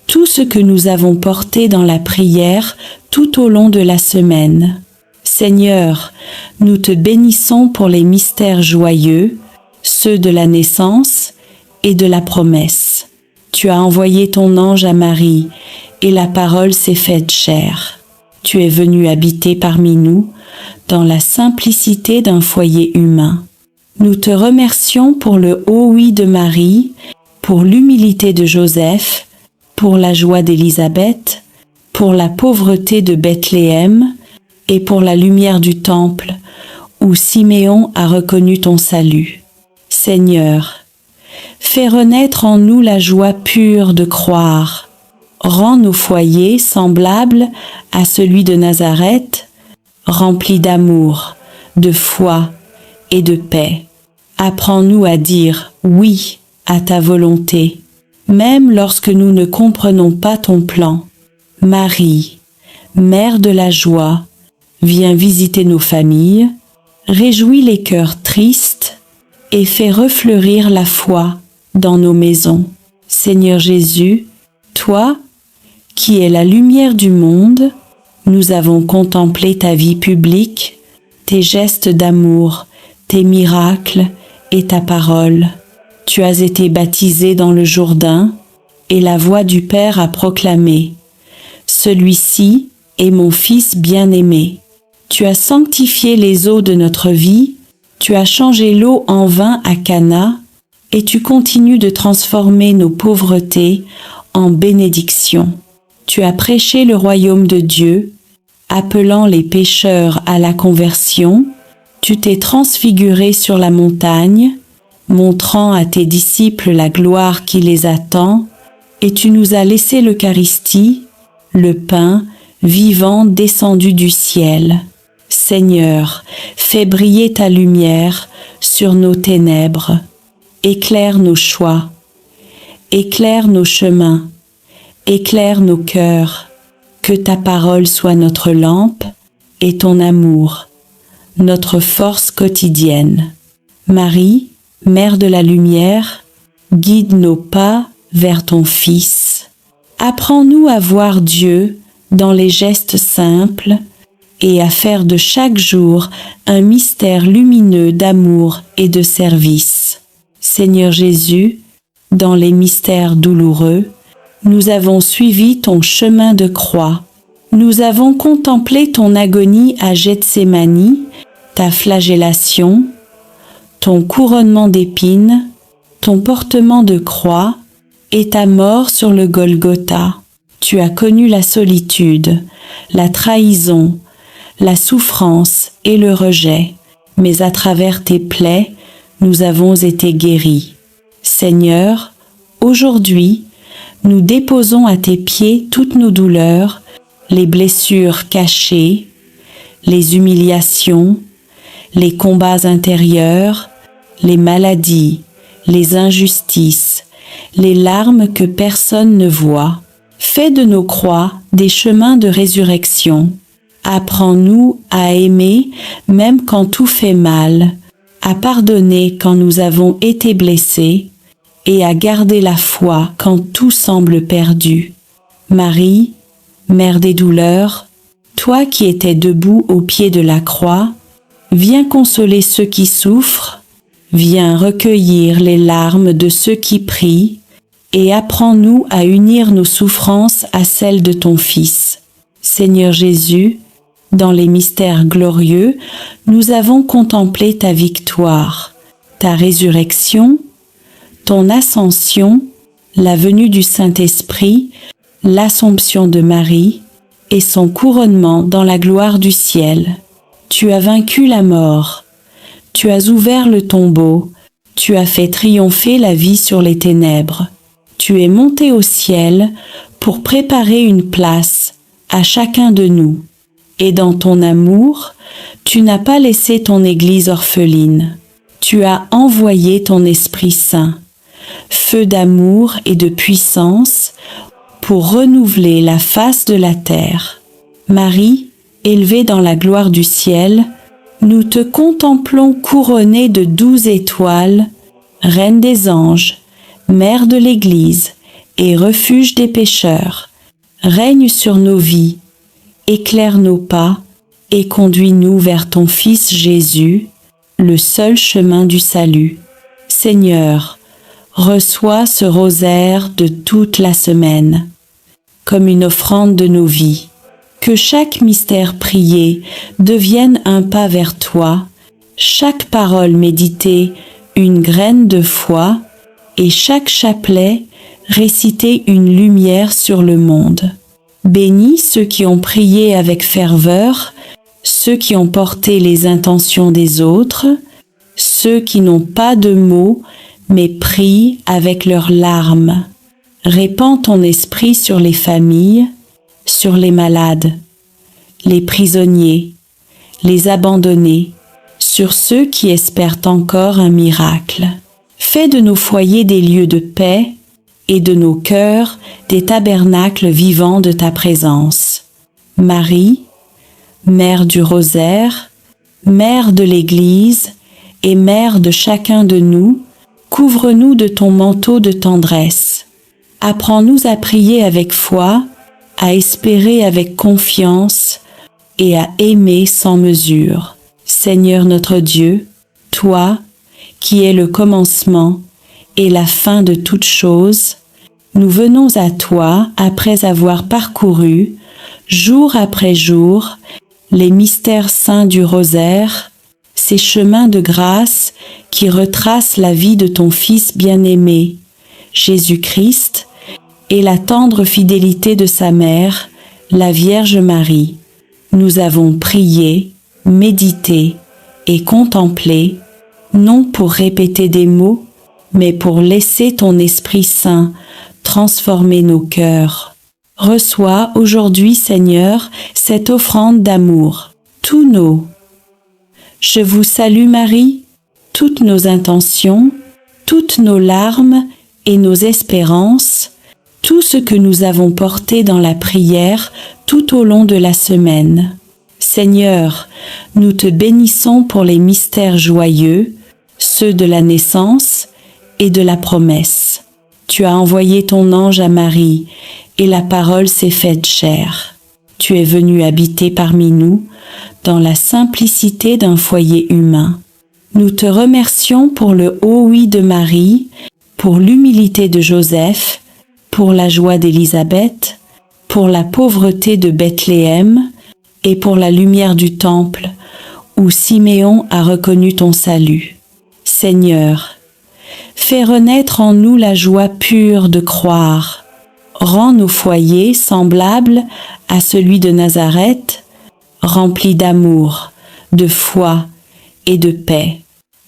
tout ce que nous avons porté dans la prière tout au long de la semaine. Seigneur, nous te bénissons pour les mystères joyeux, ceux de la naissance et de la promesse. Tu as envoyé ton ange à Marie, et la parole s'est faite chair. Tu es venu habiter parmi nous, dans la simplicité d'un foyer humain. Nous te remercions pour le haut oui de Marie, pour l'humilité de Joseph, pour la joie d'Élisabeth, pour la pauvreté de Bethléem et pour la lumière du temple, où Siméon a reconnu ton salut. Seigneur, fais renaître en nous la joie pure de croire. Rends nos foyers semblables à celui de Nazareth, remplis d'amour, de foi et de paix. Apprends-nous à dire oui à ta volonté, même lorsque nous ne comprenons pas ton plan. Marie, Mère de la joie, viens visiter nos familles, réjouis les cœurs tristes et fais refleurir la foi dans nos maisons. Seigneur Jésus, toi, qui es la lumière du monde, nous avons contemplé ta vie publique, tes gestes d'amour, tes miracles et ta parole. Tu as été baptisé dans le Jourdain, et la voix du Père a proclamé « Celui-ci est mon Fils bien-aimé ». Tu as sanctifié les eaux de notre vie, tu as changé l'eau en vin à Cana, et tu continues de transformer nos pauvretés en bénédictions. Tu as prêché le royaume de Dieu, appelant les pécheurs à la conversion. Tu t'es transfiguré sur la montagne, montrant à tes disciples la gloire qui les attend, et tu nous as laissé l'Eucharistie, le pain vivant descendu du ciel. Seigneur, fais briller ta lumière sur nos ténèbres. Éclaire nos choix, éclaire nos chemins, éclaire nos cœurs. Que ta parole soit notre lampe et ton amour, notre force quotidienne. Marie, Mère de la lumière, guide nos pas vers ton Fils. Apprends-nous à voir Dieu dans les gestes simples et à faire de chaque jour un mystère lumineux d'amour et de service. Seigneur Jésus, dans les mystères douloureux, nous avons suivi ton chemin de croix. Nous avons contemplé ton agonie à Gethsémani, ta flagellation, ton couronnement d'épines, ton portement de croix et ta mort sur le Golgotha. Tu as connu la solitude, la trahison, la souffrance et le rejet, mais à travers tes plaies, nous avons été guéris. Seigneur, aujourd'hui, nous déposons à tes pieds toutes nos douleurs, les blessures cachées, les humiliations, les combats intérieurs, les maladies, les injustices, les larmes que personne ne voit. Fais de nos croix des chemins de résurrection. Apprends-nous à aimer même quand tout fait mal, à pardonner quand nous avons été blessés et à garder la foi quand tout semble perdu. Marie, Mère des douleurs, toi qui étais debout au pied de la croix, viens consoler ceux qui souffrent, viens recueillir les larmes de ceux qui prient, et apprends-nous à unir nos souffrances à celles de ton Fils. Seigneur Jésus, dans les mystères glorieux, nous avons contemplé ta victoire, ta résurrection, ton ascension, la venue du Saint-Esprit, l'Assomption de Marie et son couronnement dans la gloire du ciel. Tu as vaincu la mort, Tu as ouvert le tombeau, tu as fait triompher la vie sur les ténèbres. Tu es monté au ciel pour préparer une place à chacun de nous. Et dans ton amour, tu n'as pas laissé ton Église orpheline. Tu as envoyé ton Esprit Saint, feu d'amour et de puissance, pour renouveler la face de la terre. Marie, élevée dans la gloire du ciel, nous te contemplons couronnée de 12 étoiles, Reine des anges, Mère de l'Église et refuge des pécheurs. Règne sur nos vies, éclaire nos pas et conduis-nous vers ton Fils Jésus, le seul chemin du salut. Seigneur, reçois ce rosaire de toute la semaine, comme une offrande de nos vies. Que chaque mystère prié devienne un pas vers toi, chaque parole méditée une graine de foi, et chaque chapelet réciter une lumière sur le monde. Bénis ceux qui ont prié avec ferveur, ceux qui ont porté les intentions des autres, ceux qui n'ont pas de mots, mais prient avec leurs larmes. Répands ton esprit sur les familles, sur les malades, les prisonniers, les abandonnés, sur ceux qui espèrent encore un miracle. Fais de nos foyers des lieux de paix et de nos cœurs des tabernacles vivants de ta présence. Marie, Mère du Rosaire, Mère de l'Église et Mère de chacun de nous, couvre-nous de ton manteau de tendresse. Apprends-nous à prier avec foi, à espérer avec confiance et à aimer sans mesure. Seigneur notre Dieu, toi, qui es le commencement et la fin de toutes choses, nous venons à toi après avoir parcouru, jour après jour, les mystères saints du rosaire, ces chemins de grâce qui retracent la vie de ton Fils bien-aimé, Jésus-Christ, et la tendre fidélité de sa mère, la Vierge Marie. Nous avons prié, médité et contemplé, non pour répéter des mots, mais pour laisser ton Esprit Saint transformer nos cœurs. Reçois aujourd'hui, Seigneur, cette offrande d'amour, tous nos. Je vous salue Marie, toutes nos intentions, toutes nos larmes et nos espérances, tout ce que nous avons porté dans la prière tout au long de la semaine. Seigneur, nous te bénissons pour les mystères joyeux, ceux de la naissance et de la promesse. Tu as envoyé ton ange à Marie, et la parole s'est faite chair. Tu es venu habiter parmi nous, dans la simplicité d'un foyer humain. Nous te remercions pour le haut oui de Marie, pour l'humilité de Joseph, pour la joie d'Élisabeth, pour la pauvreté de Bethléem et pour la lumière du temple, où Siméon a reconnu ton salut. Seigneur, fais renaître en nous la joie pure de croire. Rends nos foyers semblables à celui de Nazareth, remplis d'amour, de foi et de paix.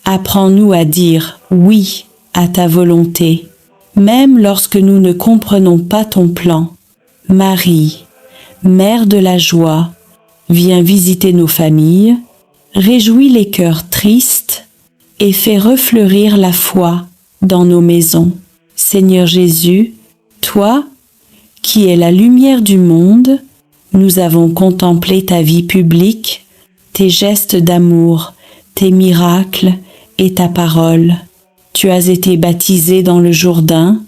Apprends-nous à dire oui à ta volonté, même lorsque nous ne comprenons pas ton plan. Marie, Mère de la joie, viens visiter nos familles, réjouis les cœurs tristes et fais refleurir la foi dans nos maisons. Seigneur Jésus, toi, qui es la lumière du monde, nous avons contemplé ta vie publique, tes gestes d'amour, tes miracles et ta parole. Tu as été baptisé dans le Jourdain,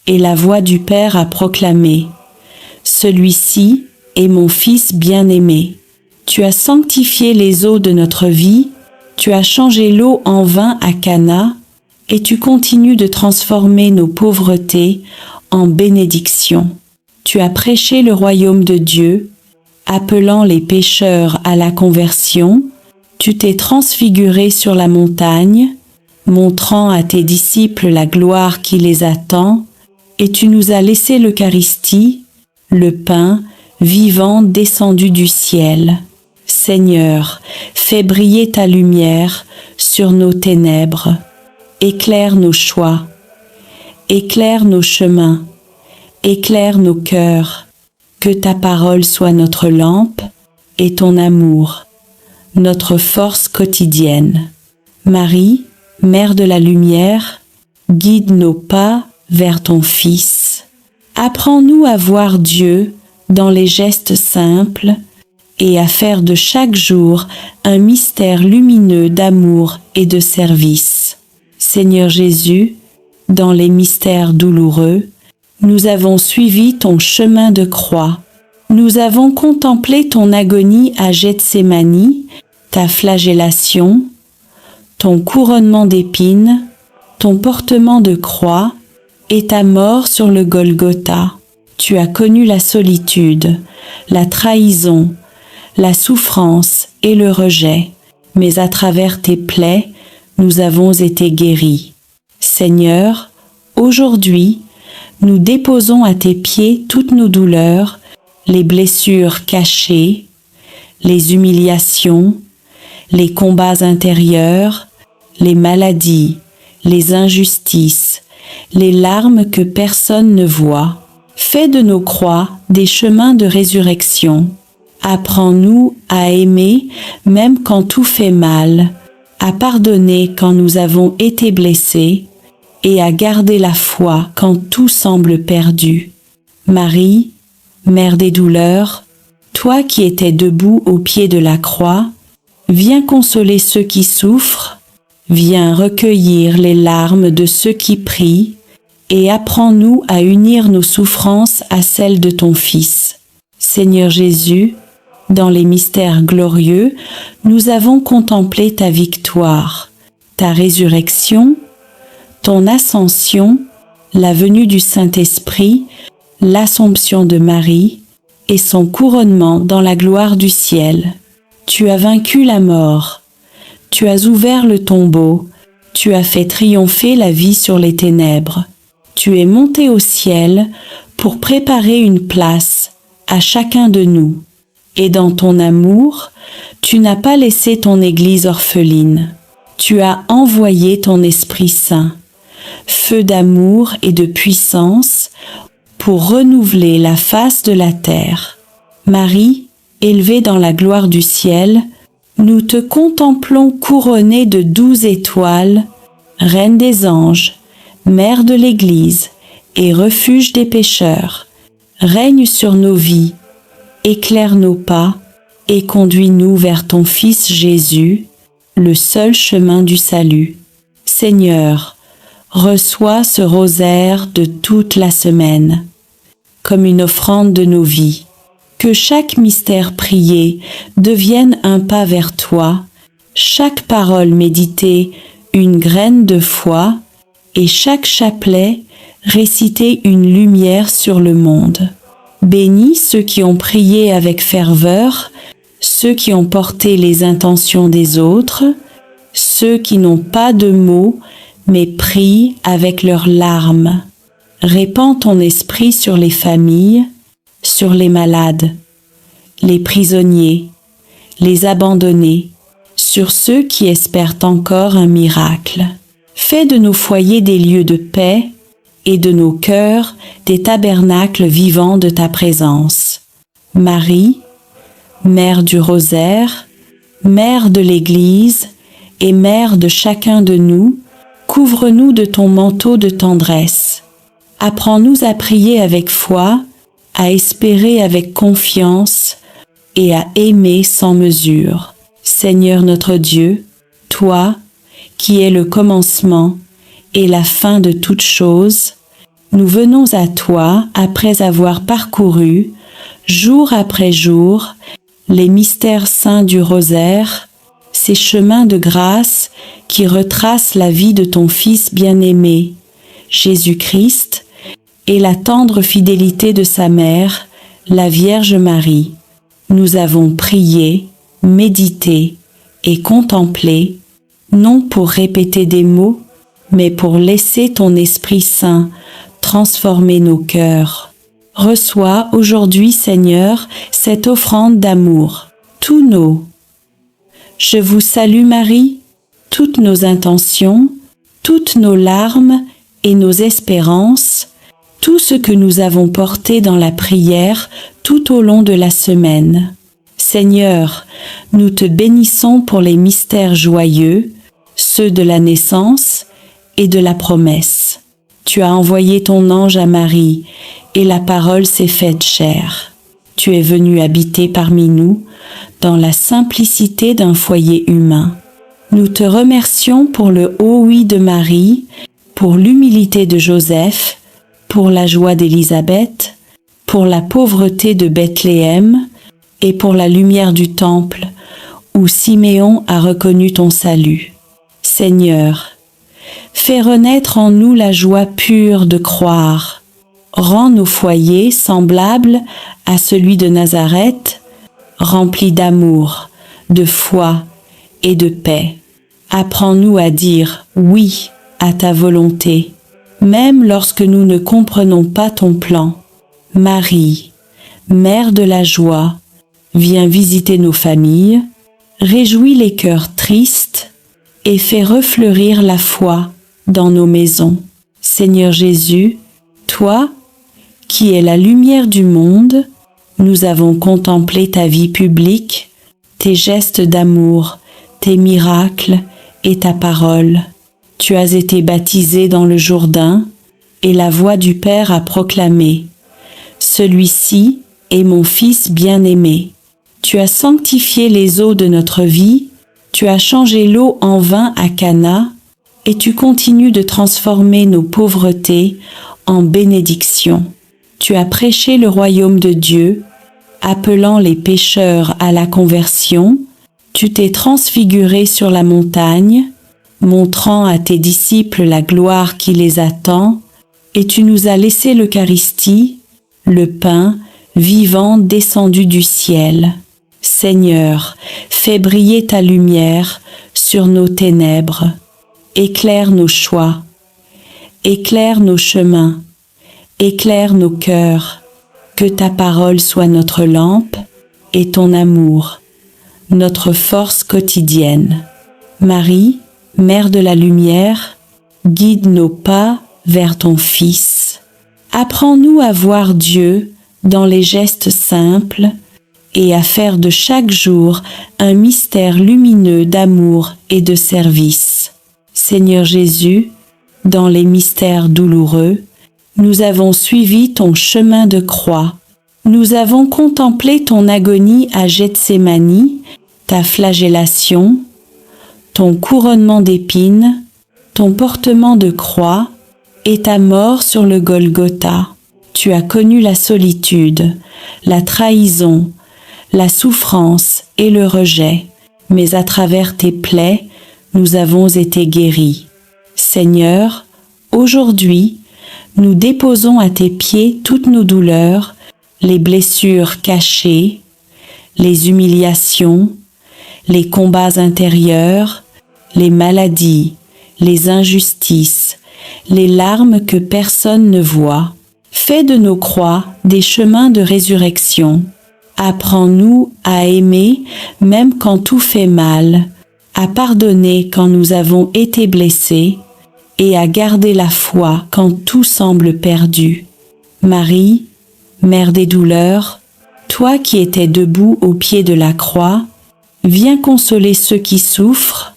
et la voix du Père a proclamé « Celui-ci est mon Fils bien-aimé ». Tu as sanctifié les eaux de notre vie, tu as changé l'eau en vin à Cana, et tu continues de transformer nos pauvretés en bénédictions. Tu as prêché le royaume de Dieu, appelant les pécheurs à la conversion. Tu t'es transfiguré sur la montagne, montrant à tes disciples la gloire qui les attend, et tu nous as laissé l'Eucharistie, le pain vivant descendu du ciel. Seigneur, fais briller ta lumière sur nos ténèbres. Éclaire nos choix, éclaire nos chemins, éclaire nos cœurs. Que ta parole soit notre lampe et ton amour, notre force quotidienne. Marie, Mère de la lumière, guide nos pas vers ton Fils. Apprends-nous à voir Dieu dans les gestes simples et à faire de chaque jour un mystère lumineux d'amour et de service. Seigneur Jésus, dans les mystères douloureux, nous avons suivi ton chemin de croix. Nous avons contemplé ton agonie à Gethsémani, ta flagellation, ton couronnement d'épines, ton portement de croix et ta mort sur le Golgotha. Tu as connu la solitude, la trahison, la souffrance et le rejet, mais à travers tes plaies, nous avons été guéris. Seigneur, aujourd'hui, nous déposons à tes pieds toutes nos douleurs, les blessures cachées, les humiliations, les combats intérieurs, les maladies, les injustices, les larmes que personne ne voit. Fais de nos croix des chemins de résurrection. Apprends-nous à aimer même quand tout fait mal, à pardonner quand nous avons été blessés et à garder la foi quand tout semble perdu. Marie, Mère des douleurs, toi qui étais debout au pied de la croix, viens consoler ceux qui souffrent, viens recueillir les larmes de ceux qui prient et apprends-nous à unir nos souffrances à celles de ton Fils. Seigneur Jésus, dans les mystères glorieux, nous avons contemplé ta victoire, ta résurrection, ton ascension, la venue du Saint-Esprit, l'Assomption de Marie et son couronnement dans la gloire du ciel. Tu as vaincu la mort, tu as ouvert le tombeau, tu as fait triompher la vie sur les ténèbres. Tu es monté au ciel pour préparer une place à chacun de nous. Et dans ton amour, tu n'as pas laissé ton Église orpheline. Tu as envoyé ton Esprit Saint, feu d'amour et de puissance, pour renouveler la face de la terre. Marie, élevée dans la gloire du ciel, nous te contemplons couronnée de 12 étoiles, Reine des anges, Mère de l'Église et refuge des pécheurs. Règne sur nos vies, éclaire nos pas et conduis-nous vers ton Fils Jésus, le seul chemin du salut. Seigneur, reçois ce rosaire de toute la semaine, comme une offrande de nos vies. Que chaque mystère prié devienne un pas vers toi, chaque parole méditée une graine de foi, et chaque chapelet réciter une lumière sur le monde. Bénis ceux qui ont prié avec ferveur, ceux qui ont porté les intentions des autres, ceux qui n'ont pas de mots, mais prient avec leurs larmes. Répands ton esprit sur les familles, sur les malades, les prisonniers, les abandonnés, sur ceux qui espèrent encore un miracle. Fais de nos foyers des lieux de paix et de nos cœurs des tabernacles vivants de ta présence. Marie, Mère du rosaire, Mère de l'Église et Mère de chacun de nous, couvre-nous de ton manteau de tendresse. Apprends-nous à prier avec foi, à espérer avec confiance et à aimer sans mesure. Seigneur notre Dieu, toi, qui es le commencement et la fin de toutes choses, nous venons à toi après avoir parcouru, jour après jour, les mystères saints du rosaire, ces chemins de grâce qui retracent la vie de ton Fils bien-aimé, Jésus-Christ, et la tendre fidélité de sa mère, la Vierge Marie. Nous avons prié, médité et contemplé, non pour répéter des mots, mais pour laisser ton Esprit Saint transformer nos cœurs. Reçois aujourd'hui, Seigneur, cette offrande d'amour. tous nos. Je vous salue Marie, toutes nos intentions, toutes nos larmes et nos espérances, tout ce que nous avons porté dans la prière tout au long de la semaine. Seigneur, nous te bénissons pour les mystères joyeux, ceux de la naissance et de la promesse. Tu as envoyé ton ange à Marie, et la parole s'est faite chair. Tu es venu habiter parmi nous, dans la simplicité d'un foyer humain. Nous te remercions pour le haut oui de Marie, pour l'humilité de Joseph, pour la joie d'Élisabeth, pour la pauvreté de Bethléem et pour la lumière du temple, où Siméon a reconnu ton salut. Seigneur, fais renaître en nous la joie pure de croire. Rends nos foyers semblables à celui de Nazareth, remplis d'amour, de foi et de paix. Apprends-nous à dire oui à ta volonté, même lorsque nous ne comprenons pas ton plan. Marie, Mère de la joie, viens visiter nos familles, réjouis les cœurs tristes et fais refleurir la foi dans nos maisons. Seigneur Jésus, toi, qui es la lumière du monde, nous avons contemplé ta vie publique, tes gestes d'amour, tes miracles et ta parole. Tu as été baptisé dans le Jourdain, et la voix du Père a proclamé « Celui-ci est mon Fils bien-aimé ». Tu as sanctifié les eaux de notre vie, tu as changé l'eau en vin à Cana, et tu continues de transformer nos pauvretés en bénédictions. Tu as prêché le royaume de Dieu, appelant les pécheurs à la conversion. Tu t'es transfiguré sur la montagne, montrant à tes disciples la gloire qui les attend, et tu nous as laissé l'Eucharistie, le pain vivant descendu du ciel. Seigneur, fais briller ta lumière sur nos ténèbres. Éclaire nos choix, éclaire nos chemins, éclaire nos cœurs. Que ta parole soit notre lampe et ton amour, notre force quotidienne. Marie, Mère de la lumière, guide nos pas vers ton Fils. Apprends-nous à voir Dieu dans les gestes simples et à faire de chaque jour un mystère lumineux d'amour et de service. Seigneur Jésus, dans les mystères douloureux, nous avons suivi ton chemin de croix. Nous avons contemplé ton agonie à Gethsémani, ta flagellation, ton couronnement d'épines, ton portement de croix et ta mort sur le Golgotha. Tu as connu la solitude, la trahison, la souffrance et le rejet, mais à travers tes plaies, nous avons été guéris. Seigneur, aujourd'hui, nous déposons à tes pieds toutes nos douleurs, les blessures cachées, les humiliations, les combats intérieurs, les maladies, les injustices, les larmes que personne ne voit. Fais de nos croix des chemins de résurrection. Apprends-nous à aimer même quand tout fait mal, à pardonner quand nous avons été blessés et à garder la foi quand tout semble perdu. Marie, Mère des douleurs, toi qui étais debout au pied de la croix, viens consoler ceux qui souffrent,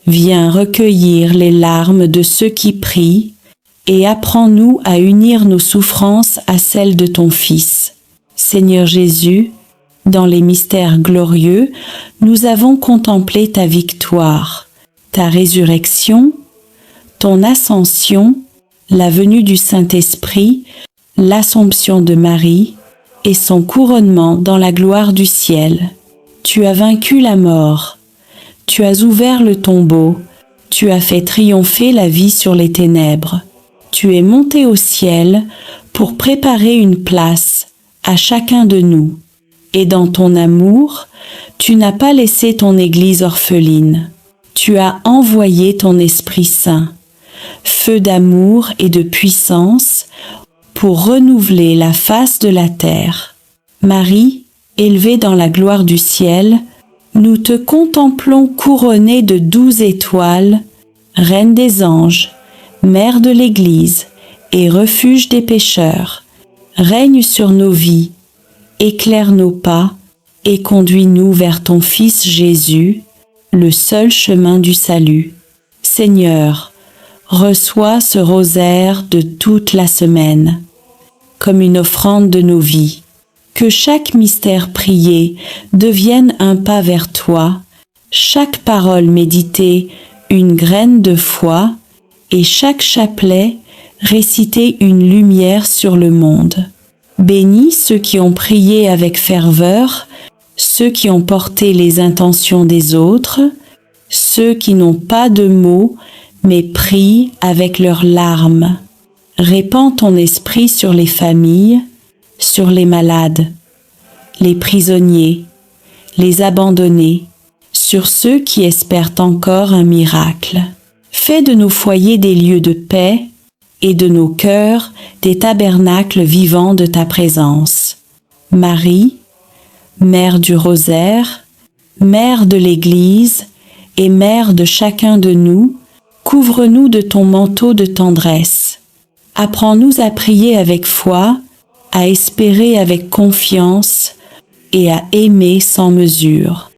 viens recueillir les larmes de ceux qui prient, et apprends-nous à unir nos souffrances à celles de ton Fils. Seigneur Jésus, dans les mystères glorieux, nous avons contemplé ta victoire, ta résurrection, ton ascension, la venue du Saint-Esprit, l'Assomption de Marie et son couronnement dans la gloire du ciel. Tu as vaincu la mort, tu as ouvert le tombeau, tu as fait triompher la vie sur les ténèbres. Tu es monté au ciel pour préparer une place à chacun de nous. Et dans ton amour, tu n'as pas laissé ton Église orpheline. Tu as envoyé ton Esprit Saint, feu d'amour et de puissance, pour renouveler la face de la terre. Marie, élevée dans la gloire du ciel, Nous te contemplons couronnée de 12 étoiles, Reine des anges, Mère de l'Église et refuge des pécheurs. Règne sur nos vies, éclaire nos pas et conduis-nous vers ton Fils Jésus, le seul chemin du salut. Seigneur, reçois ce rosaire de toute la semaine, comme une offrande de nos vies. Que chaque mystère prié devienne un pas vers toi, chaque parole méditée une graine de foi, et chaque chapelet réciter une lumière sur le monde. Bénis ceux qui ont prié avec ferveur, ceux qui ont porté les intentions des autres, ceux qui n'ont pas de mots, mais prient avec leurs larmes. Répands ton esprit sur les familles, sur les malades, les prisonniers, les abandonnés, sur ceux qui espèrent encore un miracle. Fais de nos foyers des lieux de paix et de nos cœurs des tabernacles vivants de ta présence. Marie, Mère du Rosaire, Mère de l'Église et Mère de chacun de nous, couvre-nous de ton manteau de tendresse. Apprends-nous à prier avec foi, à espérer avec confiance et à aimer sans mesure.